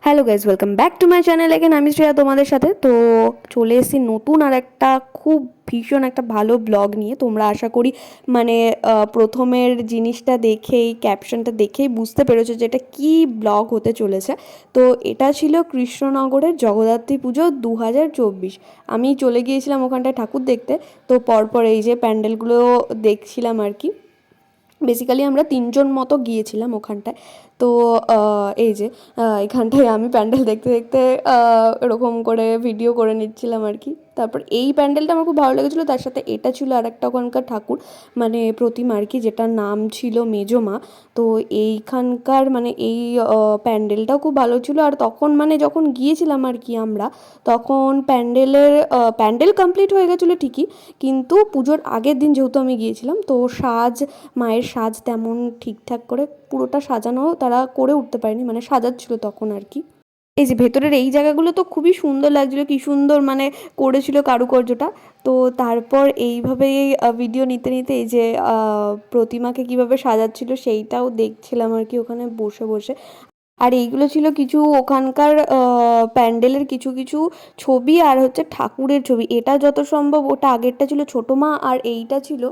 Hello guys, welcome back to my channel. Again আমি শ্রেয়া তোমাদের সাথে। তো চলে এসেছি নতুন আর একটা খুব ভীষণ একটা ভালো ব্লগ নিয়ে। তোমরা আশা করি মানে প্রথমের জিনিসটা দেখেই, ক্যাপশনটা দেখেই বুঝতে পেরেছো যে এটা কী ব্লগ হতে চলেছে। তো এটা ছিল কৃষ্ণনগরের জগদ্ধাত্রী পুজো 2024। আমি চলে গিয়েছিলাম ওখানটায় ঠাকুর দেখতে। তো পরপর এই যে প্যান্ডেলগুলো দেখছিলাম আর কি। বেসিক্যালি আমরা 3জন মতো গিয়েছিলাম ওখানটায়। তো এই যে এখানটায় আমি প্যান্ডেল দেখতে দেখতে এরকম করে ভিডিও করে নিচ্ছিলাম আর কি। তারপর এই প্যান্ডেলটা আমার খুব ভালো লেগেছিলো। তার সাথে এটা ছিল আর একটা ওখানকার ঠাকুর, মানে প্রতিমা আর কি, যেটার নাম ছিল মেজমা। তো এইখানকার মানে এই প্যান্ডেলটাও খুব ভালো ছিল। আর তখন মানে যখন গিয়েছিলাম আর কি আমরা, তখন প্যান্ডেল কমপ্লিট হয়ে গেছিলো ঠিকই, কিন্তু পুজোর আগের দিন যেহেতু আমি গিয়েছিলাম, তো মায়ের সাজ তেমন ঠিকঠাক করে পুরোটা সাজানো তারা করে উঠতে পারেনি, মানে সাজাচ্ছিল তখন আর কি। এই যে ভেতরের এই জায়গাগুলো তো খুবই সুন্দর লাগছিলো, কি সুন্দর মানে করেছিল কারুকার্যটা। তো তারপর এইভাবে ভিডিও নিতে নিতে এই যে প্রতিমাকে কিভাবে সাজাচ্ছিল সেইটাও দেখছিলাম আর কি ওখানে বসে বসে। আর এইগুলো ছিল কিছু ওখানকার প্যান্ডেলের কিছু কিছু ছবি, আর হচ্ছে ঠাকুরের ছবি। এটা যত সম্ভব, ওটা আগেরটা ছিল ছোটো মা, আর এইটা ছিল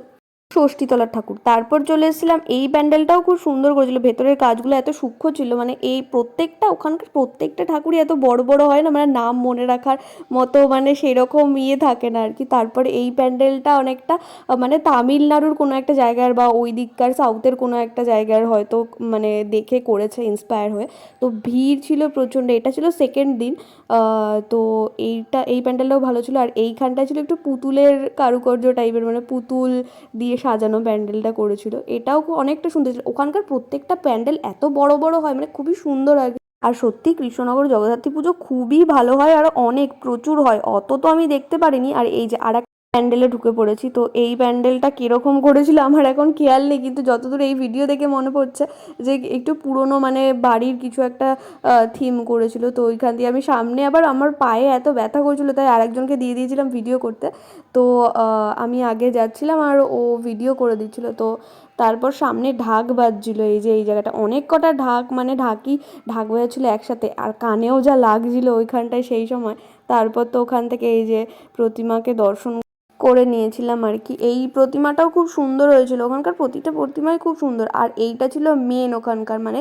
ষষ্ঠীতলার ঠাকুর। তারপর চলে এসেছিলাম এই প্যান্ডেলটাও খুব সুন্দর করেছিল, ভেতরের কাজগুলো এত সূক্ষ্ম ছিল, মানে এই প্রত্যেকটা ওখানকার প্রত্যেকটা ঠাকুরই এত বড় বড় হয় না, মানে নাম মনে রাখার মতো মানে সেরকম থাকে না আর কি। তারপরে এই প্যান্ডেলটা অনেকটা মানে তামিলনাড়ুর কোনো একটা জায়গার বা ওই দিককার সাউথের কোনো একটা জায়গার হয়তো মানে দেখে করেছে ইন্সপায়ার হয়ে। তো ভিড় ছিল প্রচণ্ড। এটা ছিল সেকেন্ড দিন। তো এই প্যান্ডেলটাও ভালো ছিল। আর এইখানটা ছিল একটু পুতুলের কারুকার্য টাইপের, মানে পুতুল দিয়ে সাজানো প্যান্ডেলটা করেছিল। এটাও অনেকটা সুন্দর ছিল। ওখানকার প্রত্যেকটা প্যান্ডেল এত বড় বড় হয়, মানে খুবই সুন্দর আর কি। আর সত্যি কৃষ্ণনগর জগদ্ধাত্রী পুজো খুবই ভালো হয়, আর অনেক প্রচুর হয়। অত তো আমি দেখতে পারিনি। আর এই যে আর প্যান্ডেলে ঢুকে পড়েছি। তো এই প্যান্ডেলটা কীরকম করেছিল আমার এখন খেয়াল নেই, কিন্তু যতদূর এই ভিডিও দেখে মনে পড়ছে যে একটু পুরনো মানে বাড়ির কিছু একটা থিম করেছিল। তো ওইখান দিয়ে আমি সামনে, আবার আমার পায়ে এত ব্যথা করেছিল, তাই আরেকজনকে দিয়ে দিয়েছিলাম ভিডিও করতে। তো আমি আগে যাচ্ছিলাম আর ও ভিডিও করে দিচ্ছিল। তো তারপর সামনে ঢাক বাজছিল, এই যে এই জায়গাটা অনেক কটা ঢাক, মানে ঢাক বাজাচ্ছিলো একসাথে, আর কানেও যা লাগছিল ওইখানটায় সেই সময়। তারপর তো ওখান থেকে এই যে প্রতিমাকে দর্শন করে নিয়েছিলাম আর কি। এই প্রতিমাটাও খুব সুন্দর হয়েছিল, ওখানকার প্রতিটা প্রতিমাই খুব সুন্দর। আর এইটা ছিল মেন ওখানকার, মানে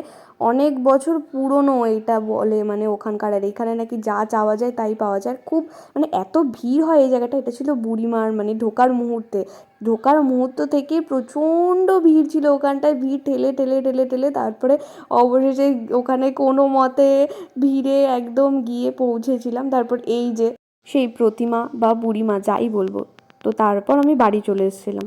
অনেক বছর পুরনো এইটা বলে, মানে ওখানকার। আর এইখানে নাকি যা চাওয়া যায় তাই পাওয়া যায়। খুব মানে এত ভিড় হয় এই জায়গাটা। এটা ছিল বুড়িমার মানে ঢোকার মুহূর্ত থেকে প্রচণ্ড ভিড় ছিল ওখানটায়। ভিড় ঠেলে ঠেলে ঠেলে ঠেলে তারপরে অবশেষে ওখানে কোনো মতে ভিড়ে একদম গিয়ে পৌঁছেছিলাম। তারপর এই যে সেই প্রতিমা বা বুড়িমা যাই বলবো, তো তারপর আমি বাড়ি চলে এসেছিলাম।